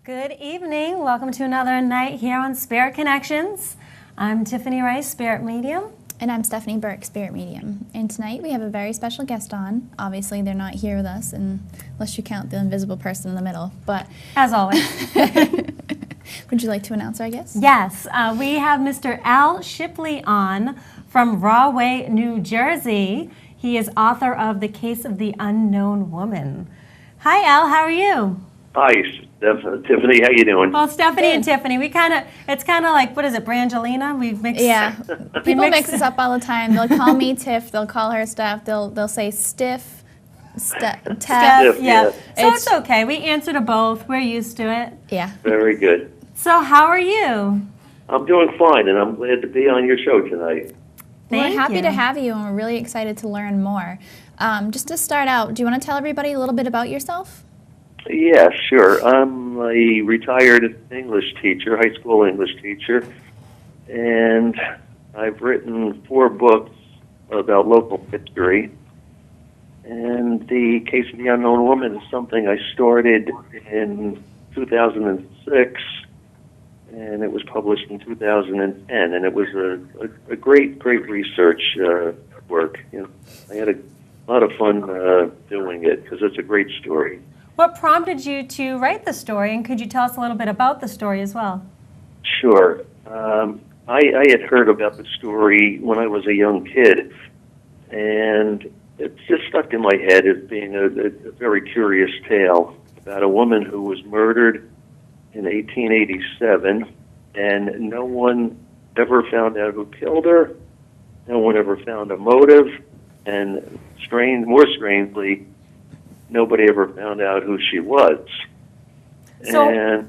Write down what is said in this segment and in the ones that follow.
Good evening. Welcome to another night here on Spirit Connections. I'm Tiffany Rice, Spirit Medium. And I'm Stephanie Burke, Spirit Medium. And tonight we have a very special guest on. Obviously, they're not here with us unless you count the invisible person in the middle. But as always. Would you like to announce our guest? Yes. We have Mr. Al Shipley on from Rahway, New Jersey. He is author of The Case of the Unknown Woman. Hi, Al. How are you? Hi, Tiffany. How you doing? Well, Stephanie and Tiffany. It's kind of like, what is it, Brangelina? We've mixed. Yeah. People mix us up all the time. They'll call me Tiff. They'll call her Steph. They'll say Stiff, Steph. Yeah. So it's okay. We answer to both. We're used to it. Yeah. Very good. So how are you? I'm doing fine, and I'm glad to be on your show tonight. We're happy to have you, and we're really excited to learn more. Just to start out, do you want to tell everybody a little bit about yourself? Yeah, sure. I'm a retired English teacher, high school English teacher, and I've written 4 books about local history. And The Case of the Unknown Woman is something I started in 2006, and it was published in 2010, and it was a great research work. You know, I had a lot of fun doing it because it's a great story. What prompted you to write the story, and could you tell us a little bit about the story as well? Sure. I had heard about the story when I was a young kid, and it just stuck in my head as being a very curious tale about a woman who was murdered in 1887, and no one ever found out who killed her. No one ever found a motive, and more strangely, nobody ever found out who she was. So,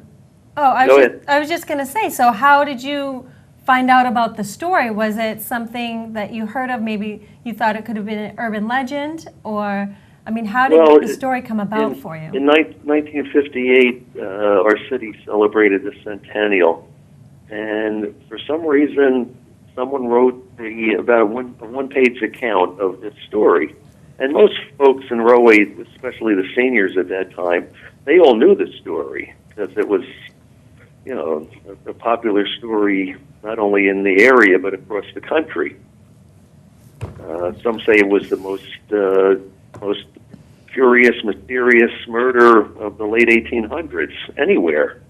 I was just going to say, so how did you find out about the story? Was it something that you heard of? Maybe you thought it could have been an urban legend? Or, I mean, how did the story come about for you? In 1958, our city celebrated the centennial. And for some reason, someone wrote about a one-page account of this story. And most folks in Rahway, especially the seniors at that time, they all knew the story because it was, you know, a popular story not only in the area but across the country. Some say it was the most curious, mysterious murder of the late 1800s anywhere.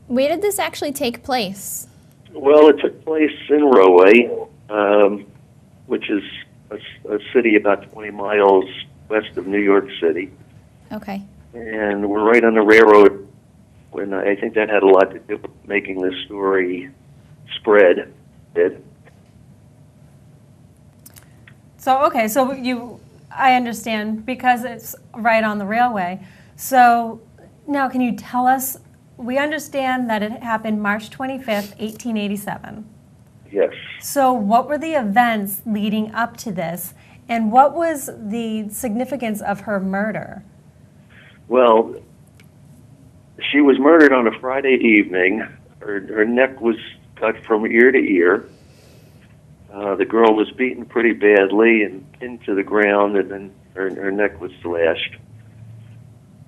Where did this actually take place? Well, it took place in Rahway, which is a city about 20 miles west of New York City. Okay. And we're right on the railroad, when I think that had a lot to do with making this story spread. So I understand, because it's right on the railway. So now can you tell us, we understand that it happened March 25th, 1887. Yes. So what were the events leading up to this, and what was the significance of her murder? Well, she was murdered on a Friday evening. Her neck was cut from ear to ear. The girl was beaten pretty badly and pinned to the ground, and then her neck was slashed.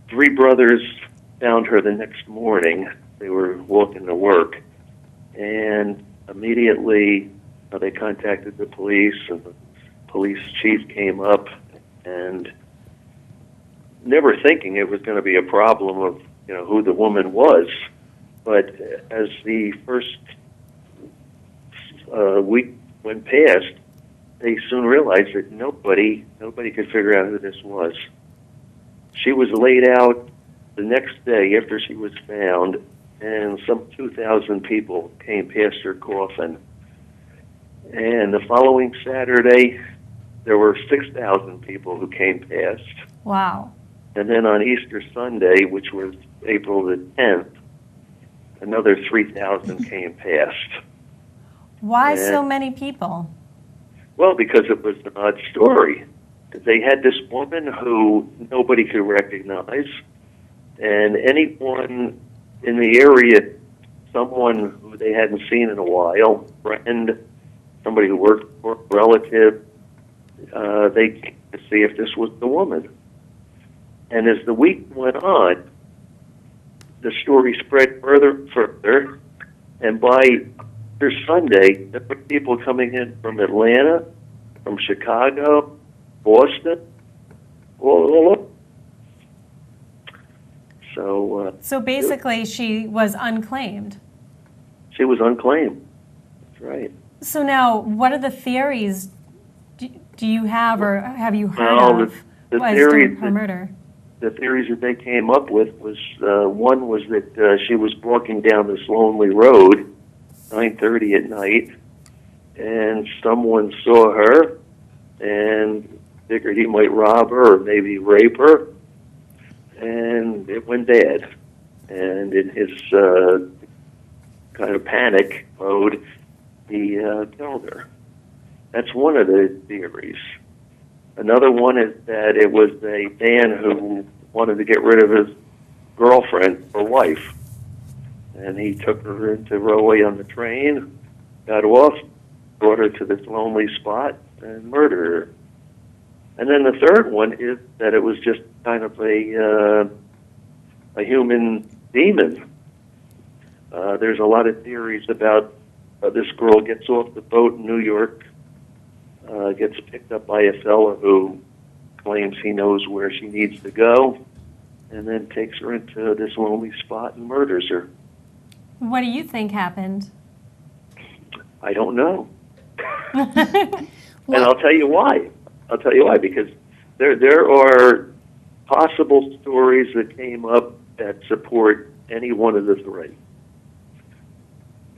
3 brothers found her the next morning. They were walking to work, and immediately they contacted the police, and the police chief came up, and never thinking it was going to be a problem of, you know, who the woman was. But as the first week went past, they soon realized that nobody could figure out who this was. She was laid out the next day after she was found, and some 2,000 people came past her coffin. And the following Saturday, there were 6,000 people who came past. Wow. And then on Easter Sunday, which was April the 10th, another 3,000 came past. Why so many people? Well, because it was an odd story. They had this woman who nobody could recognize, and anyone in the area, someone who they hadn't seen in a while, friend, somebody who worked for a relative, they came to see if this was the woman. And as the week went on, the story spread further, and by Sunday, there were people coming in from Atlanta, from Chicago, Boston, all over. So basically, she was unclaimed. She was unclaimed. That's right. So now, what are the theories do you have, or have you heard of the as theory to her murder? The theories that they came up with was one was that she was walking down this lonely road, 9:30 at night, and someone saw her and figured he might rob her or maybe rape her, and it went bad. And in his kind of panic mode, he killed her. That's one of the theories. Another one is that it was a man who wanted to get rid of his girlfriend or wife, and he took her into Rahway on the train, got off, brought her to this lonely spot, and murdered her. And then the third one is that it was just kind of a human demon. There's a lot of theories about this girl gets off the boat in New York, gets picked up by a fella who claims he knows where she needs to go, and then takes her into this lonely spot and murders her. What do you think happened? I don't know. And I'll tell you why. Because there are possible stories that came up that support any one of the three.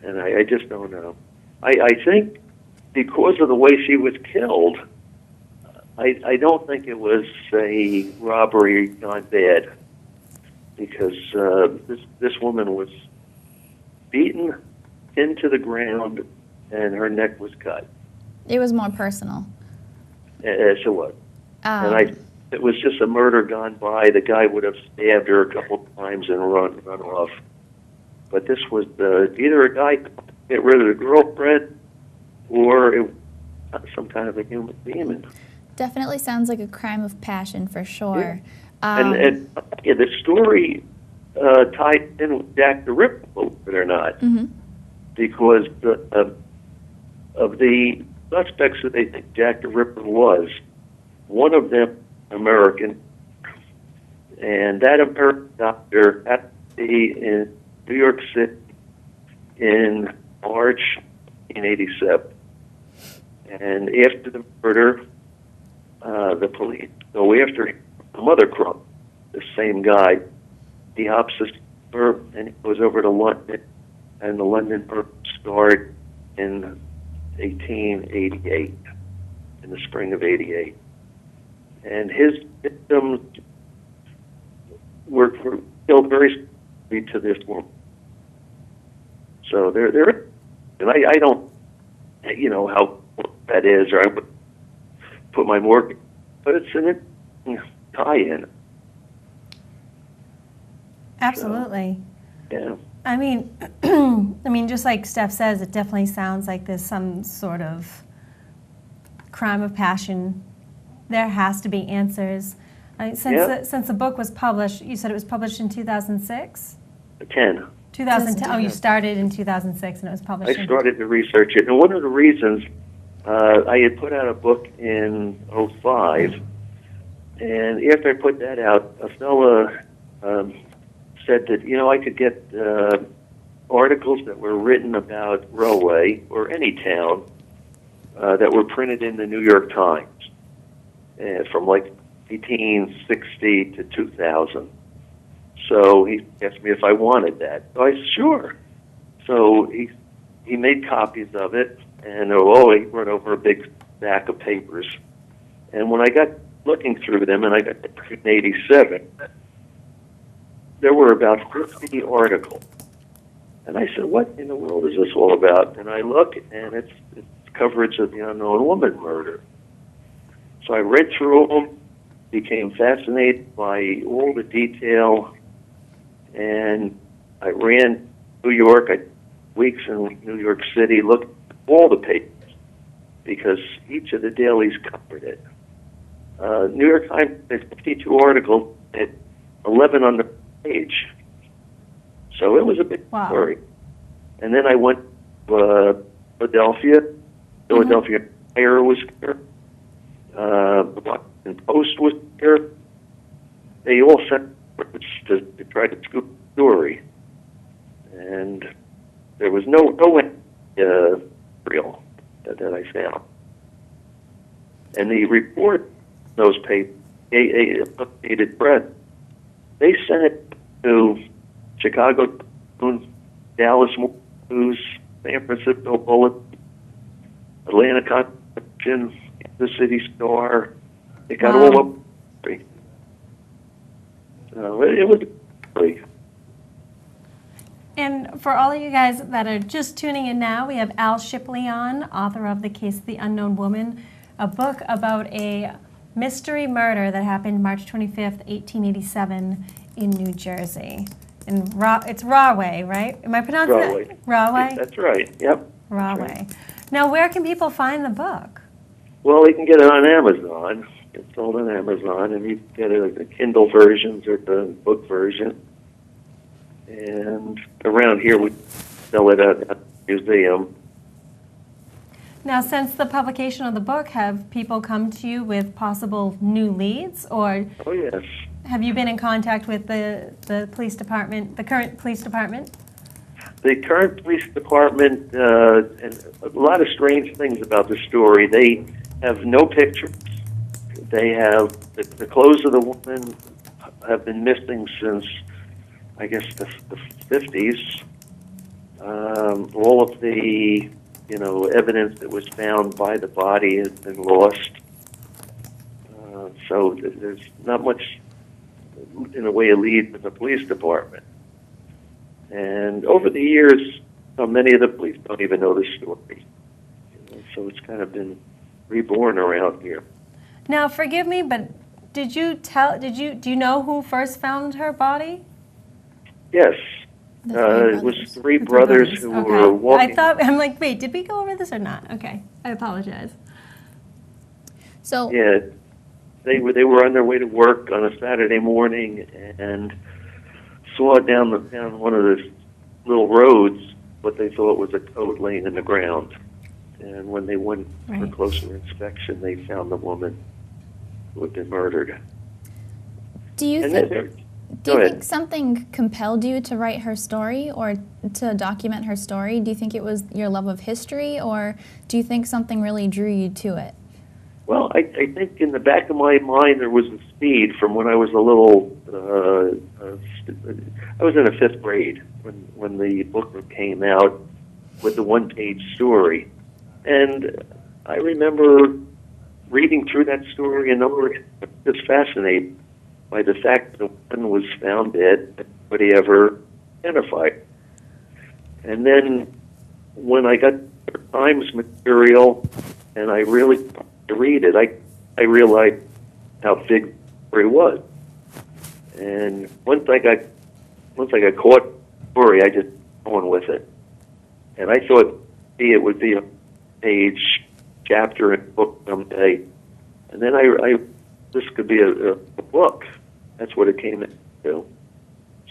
And I just don't know. I think because of the way she was killed, I don't think it was a robbery gone bad. Because this woman was beaten into the ground and her neck was cut. It was more personal. So what? It was just a murder gone by. The guy would have stabbed her a couple of times and run off. But this was either a guy to get rid of the girlfriend, or some kind of a human demon. Definitely sounds like a crime of passion for sure. Yeah. And the story tied in with Jack the Ripper, believe it or not, because of the suspects that they think Jack the Ripper was, one of them American, and that American doctor had to be in New York City in March 1987. And after the murder, the police go after some other crime, the same guy. He hops a steamer and he goes over to London, and the London murder started in 1888, in the spring of '88. And his victims were killed very similarly to this woman. So they're and I don't, how that is, or I would put my mortgage, but it's an interesting tie-in. Absolutely. So, yeah. I mean, just like Steph says, it definitely sounds like there's some sort of crime of passion. There has to be answers. Since the book was published, you said it was published in 2006? 10. 2010. Oh, you started in 2006 and it was published. I started to research it, and one of the reasons I had put out a book in '05, and after I put that out, a fella said that I could get articles that were written about Rahway or any town that were printed in the New York Times from like 1860 to 2000. So he asked me if I wanted that. So I said, sure. So he made copies of it, and he brought over a big stack of papers. And when I got looking through them, and I got to 1987, there were about 50 articles. And I said, what in the world is this all about? And I look, and it's coverage of the unknown woman murder. So I read through them, became fascinated by all the detail, and I ran New York, weeks in New York City, looked at all the papers, because each of the dailies covered it. New York Times had 52 articles, 11 on the page. So it was a big Wow. story. And then I went to Philadelphia. Philadelphia Fire was here. The Washington Post was here. They all sent reports to try to scoop the story. And there was no real that I found. And the report, those papers, Associated Press, they sent it to Chicago News, Dallas News, San Francisco Bulletin, Atlanta Constitution, the City Star. It got all up. So it was really. And for all of you guys that are just tuning in now, we have Al Shipley on, author of The Case of the Unknown Woman, a book about a mystery murder that happened March 25th, 1887 in New Jersey. It's Rahway, right? Am I pronouncing that? Rahway? That's right, yep. Rahway. Now, where can people find the book? Well, they can get it on Amazon. It's sold on Amazon, and you can get it at the Kindle versions or the book version. And around here, we sell it at the museum. Now, since the publication of the book, have people come to you with possible new leads, or Oh, yes. have you been in contact with the police department, the current police department? The current police department, and a lot of strange things about the story. They have no pictures. They have the clothes of the woman have been missing since, I guess, the 50s. All of the evidence that was found by the body has been lost. So there's not much in the way of lead with the police department. And over the years, many of the police don't even know the story. So it's kind of been reborn around here. Now, forgive me, but do you know who first found her body? Yes. It was three brothers who were walking. I'm like, wait, did we go over this or not? Okay, I apologize. So yeah, they were on their way to work on a Saturday morning and saw down one of the little roads what they thought was a coat laying in the ground. And when they went for closer inspection, they found the woman who had been murdered. Do you think something compelled you to write her story or to document her story? Do you think it was your love of history, or do you think something really drew you to it? Well, I think in the back of my mind there was a speed from when I was a little. I was in the 5th grade when the book came out with the one-page story, and I remember reading through that story and I was just fascinated by the fact that the woman was found dead, nobody ever identified. And then when I got the Times material and I really started to read it, I realized how big the story was. And once I got caught in the story, I just went with it. And I thought it would be a page chapter in a book someday. And then this could be a book. That's what it came into.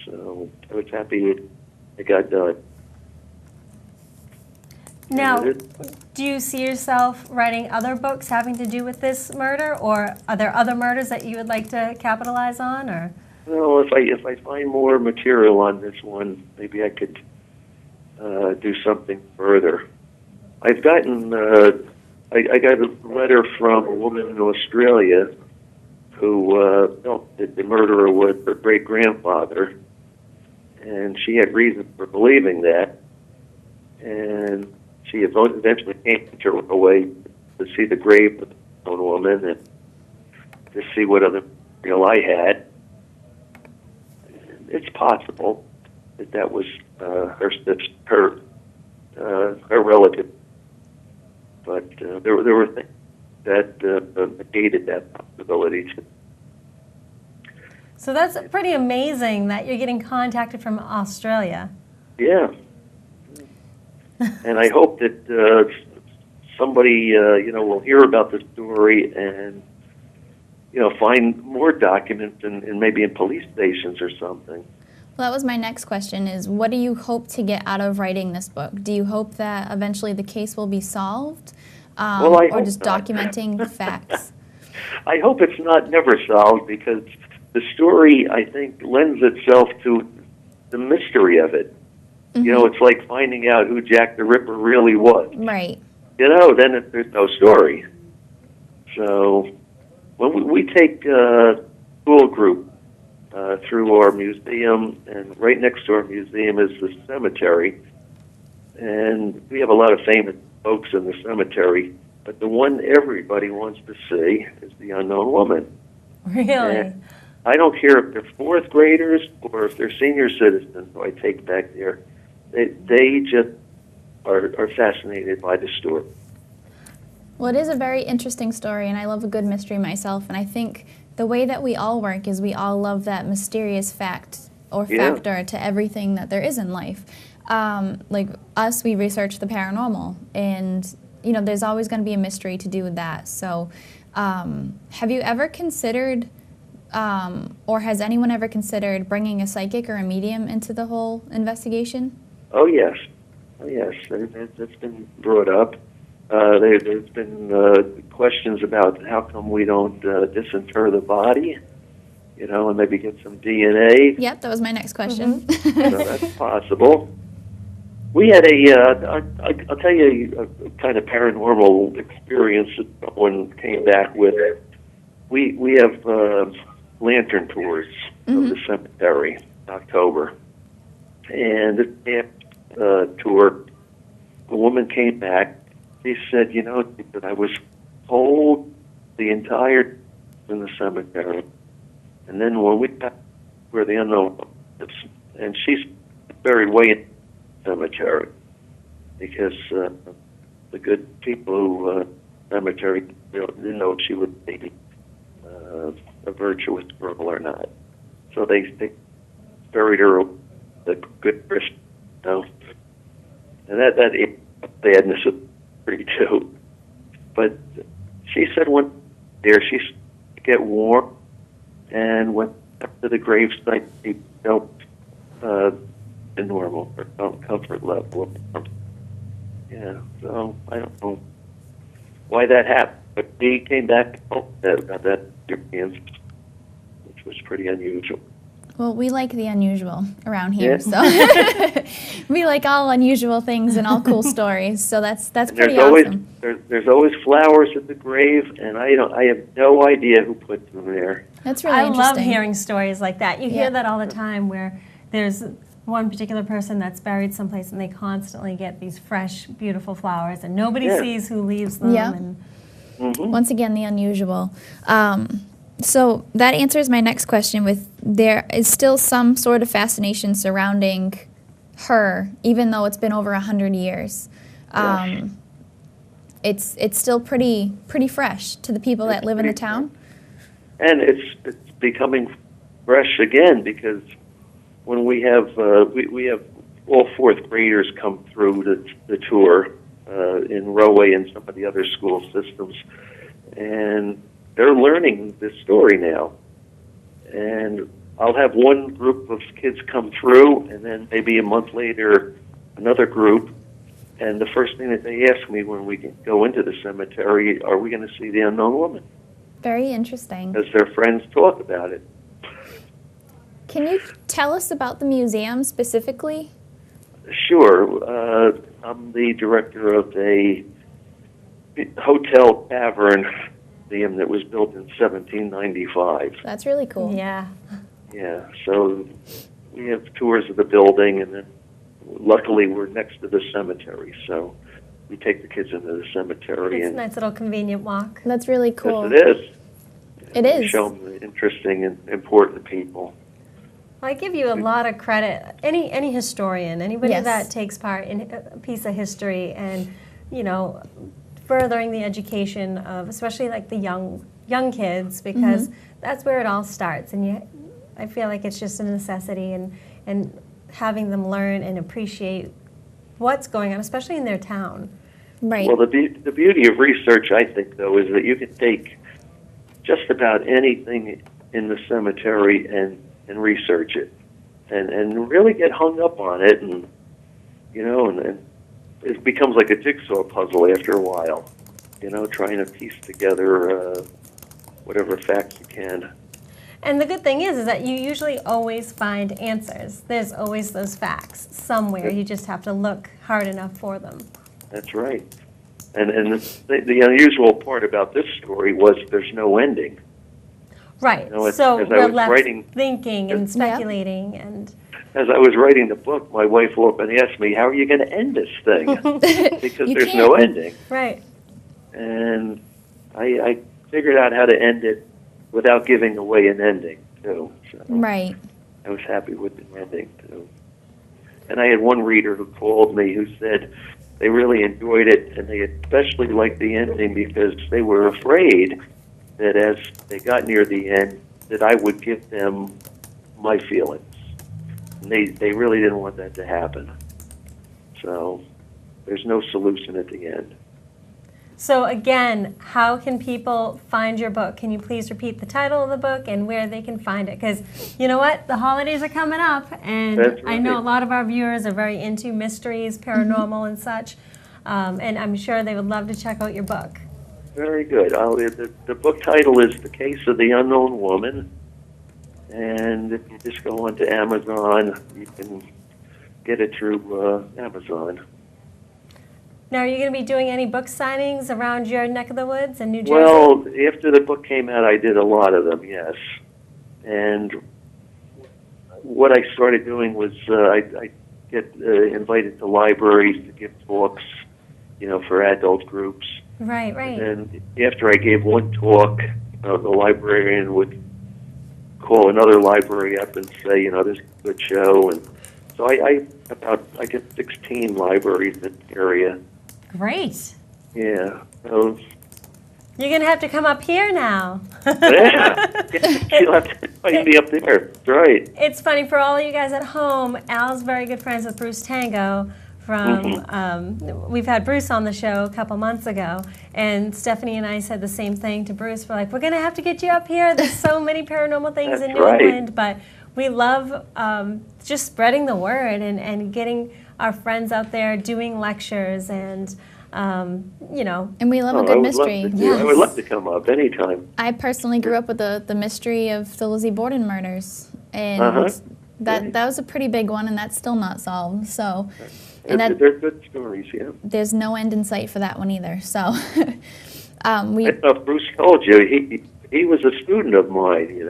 So I was happy it got done. Now, do you see yourself writing other books having to do with this murder, or are there other murders that you would like to capitalize on, or? Well, if I find more material on this one, maybe I could do something further. I've gotten I got a letter from a woman in Australia who felt that the murderer was her great-grandfather, and she had reason for believing that. And she eventually came to her away to see the grave of the own woman and to see what other material I had. It's possible that was her relative, but there were things that negated that possibility. So that's pretty amazing that you're getting contacted from Australia. Yeah. And I hope that somebody, will hear about the story and, find more documents and maybe in police stations or something. Well, that was my next question is, what do you hope to get out of writing this book? Do you hope that eventually the case will be solved? Or just documenting facts? I hope it's never solved, because the story, I think, lends itself to the mystery of it. Mm-hmm. You know, it's like finding out who Jack the Ripper really was. Right. You know, then there's no story. So when we take a school group through our museum, and right next to our museum is the cemetery, and we have a lot of famous folks in the cemetery, but the one everybody wants to see is the unknown woman. Really? And I don't care if they're fourth graders or if they're senior citizens who I take back there. They just are fascinated by the story. Well, it is a very interesting story, and I love a good mystery myself, and I think the way that we all work is we all love that mysterious fact or factor to everything that there is in life. Like us, we research the paranormal, and you know, there's always going to be a mystery to do with that. So have you ever considered, or has anyone ever considered bringing a psychic or a medium into the whole investigation? Oh, yes. Oh, yes. That's been brought up. There's been questions about how come we don't disinter the body, you know, and maybe get some DNA. Yep, that was my next question. Mm-hmm. So that's possible. We had I'll tell you a kind of paranormal experience that someone came back with. We have lantern tours of the cemetery in October. And this tour, a woman came back. She said, you know, that I was told the entire in the cemetery. And then when we got where the unknown is, and she's buried way in the cemetery, because the good people who cemetery didn't know if she would be a virtuous girl or not. So they buried her the good Christian, you know. And that badness of pretty too. But she said one there she get warm and went up to the gravesite. She felt the normal or comfort level. Yeah, so I don't know why that happened, but he came back about that experience, which was pretty unusual. Well, we like the unusual around here, so we like all unusual things and all cool stories. So that's pretty awesome. There's always flowers at the grave, and I have no idea who put them there. That's really interesting. I love hearing stories like that. You hear that all the time, where there's one particular person that's buried someplace, and they constantly get these fresh, beautiful flowers, and nobody sees who leaves them. Yeah. And once again, the unusual. So that answers my next question. With there is still some sort of fascination surrounding her, even though it's been over 100 years. It's still pretty fresh to the people that live in the town. And it's becoming fresh again, because when we have we have all fourth graders come through the tour in Rowway and some of the other school systems, and they're learning this story now. And I'll have one group of kids come through, and then maybe a month later, another group. And the first thing that they ask me when we go into the cemetery, are we going to see the unknown woman? Very interesting. Because their friends talk about it. Can you tell us about the museum specifically? Sure. I'm the director of a hotel tavern museum that was built in 1795. That's really cool. Yeah. Yeah, so we have tours of the building, and then luckily we're next to the cemetery, so we take the kids into the cemetery. It's a nice little convenient walk. That's really cool. Yes, it is. It is. Show them the interesting and important people. Well, I give you a lot of credit. Any historian, anybody that takes part in a piece of history and, you know, furthering the education of especially like the young kids, because that's where it all starts. And I feel like it's just a necessity, and having them learn and appreciate what's going on, especially in their town. Right. Well, the beauty of research, I think, though, is that you can take just about anything in the cemetery and research it. and really get hung up on it, and and it becomes like a jigsaw puzzle after a while. Trying to piece together whatever facts you can. And the good thing is that you usually always find answers. There's always those facts somewhere. You just have to look hard enough for them. That's right. And the unusual part about this story was there's no ending. Right. So we're left thinking and speculating. And as I was writing the book, my wife will up and asked me, "How are you going to end this thing?" Because there's no ending. Right. And I figured out how to end it without giving away an ending, too. So right. I was happy with the ending, too. And I had one reader who called me who said they really enjoyed it, and they especially liked the ending because they were afraid that as they got near the end, that I would give them my feelings. And they really didn't want that to happen. So there's no solution at the end. So again, how can people find your book? Can you please repeat the title of the book and where they can find it? Because you know what? The holidays are coming up, and That's right. I know a lot of our viewers are very into mysteries, paranormal, and such. And I'm sure they would love to check out your book. Very good. The book title is The Case of the Unknown Woman. And if you just go onto Amazon, you can get it through Amazon. Now, are you going to be doing any book signings around your neck of the woods in New Jersey? Well, after the book came out, I did a lot of them, yes. And what I started doing was I get invited to libraries to give talks, for adult groups. Right, right. And after I gave one talk, the librarian would call another library up and say, this is a good show. And so I get 16 libraries in the area. Great. Yeah. So, you're going to have to come up here now. Yeah. You'll have to invite me up there. That's right. It's funny, for all of you guys at home, Al's very good friends with Bruce Tango from, we've had Bruce on the show a couple months ago, and Stephanie and I said the same thing to Bruce. We're like, we're going to have to get you up here. There's so many paranormal things in New England, but we love just spreading the word and getting our friends out there doing lectures and, And we love a good mystery. Yes. I would love to come up anytime. I personally grew up with the mystery of the Lizzie Borden murders. And that was a pretty big one, and that's still not solved. So, they're good stories, yeah. There's no end in sight for that one either. So, I don't know if Bruce told you, he was a student of mine,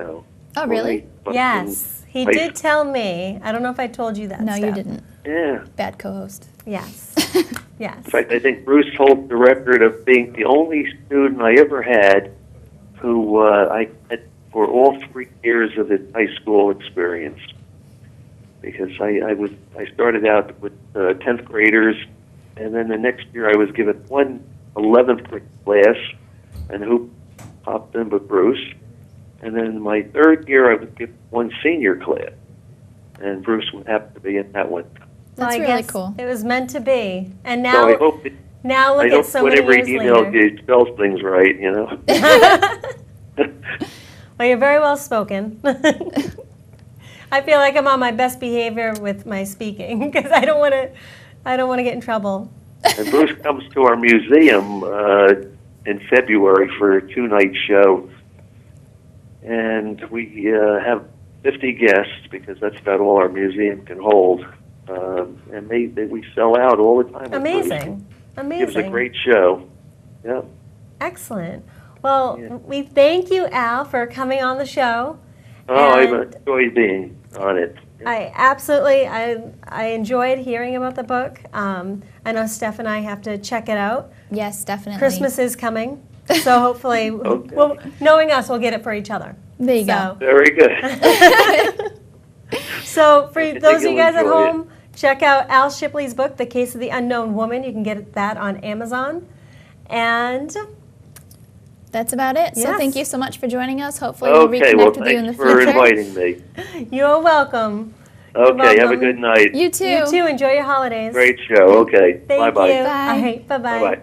Oh, really? Yes, he did tell me. I don't know if I told you that. No, you didn't. Yeah. Bad co-host. Yes. Yes. In fact, I think Bruce holds the record of being the only student I ever had who I had for all 3 years of his high school experience. Because I started out with 10th graders, and then the next year I was given one 11th grade class, and who popped in but Bruce. And then my 3rd year I was given one senior class, and Bruce would happen to be in that one. That's really cool. It was meant to be. And now, so I hope now look at so many years later. Whenever he spells things right, Well, you're very well spoken. I feel like I'm on my best behavior with my speaking because I don't want to get in trouble. And Bruce comes to our museum in February for a 2-night show, and we have 50 guests because that's about all our museum can hold. And we sell out all the time. Amazing. Amazing. It was a great show. Yeah. Excellent. Well, we thank you, Al, for coming on the show. Oh, I've enjoyed being on it. I enjoyed hearing about the book. I know Steph and I have to check it out. Yes, definitely. Christmas is coming, so hopefully, knowing us, we'll get it for each other. There you go. Very good. So for those of you guys at home, check out Al Shipley's book, The Case of the Unknown Woman. You can get that on Amazon. And that's about it. Yes. So thank you so much for joining us. Hopefully we'll reconnect with you in the future. Thanks for inviting me. You're welcome. Okay, have a good night. You too. You too. Enjoy your holidays. Great show. Okay. Thank Bye-bye. you. Bye. All right. Bye-bye. Bye-bye.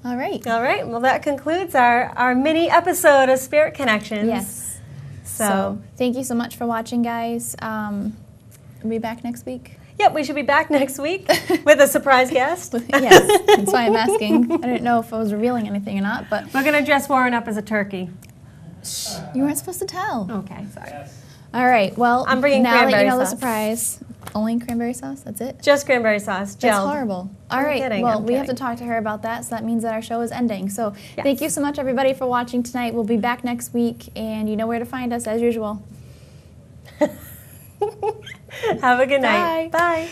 All right. All right. Well, that concludes our mini episode of Spirit Connections. Yes. So thank you so much for watching, guys. We'll be back next week. Yep, we should be back next week with a surprise guest. Yes, that's why I'm asking. I didn't know if I was revealing anything or not, but we're going to dress Warren up as a turkey. Shh, you weren't supposed to tell. Okay, sorry. All right, well, I'm bringing now that you cranberry know the sauce. surprise, only cranberry sauce, that's it? Just cranberry sauce, That's gelled. horrible. All I'm right, kidding, well, I'm we have to kidding. talk to her about that, so that means that our show is ending. So Yes. thank you so much, everybody, for watching tonight. We'll be back next week, and you know where to find us, as usual. Have a good night. Bye. Bye.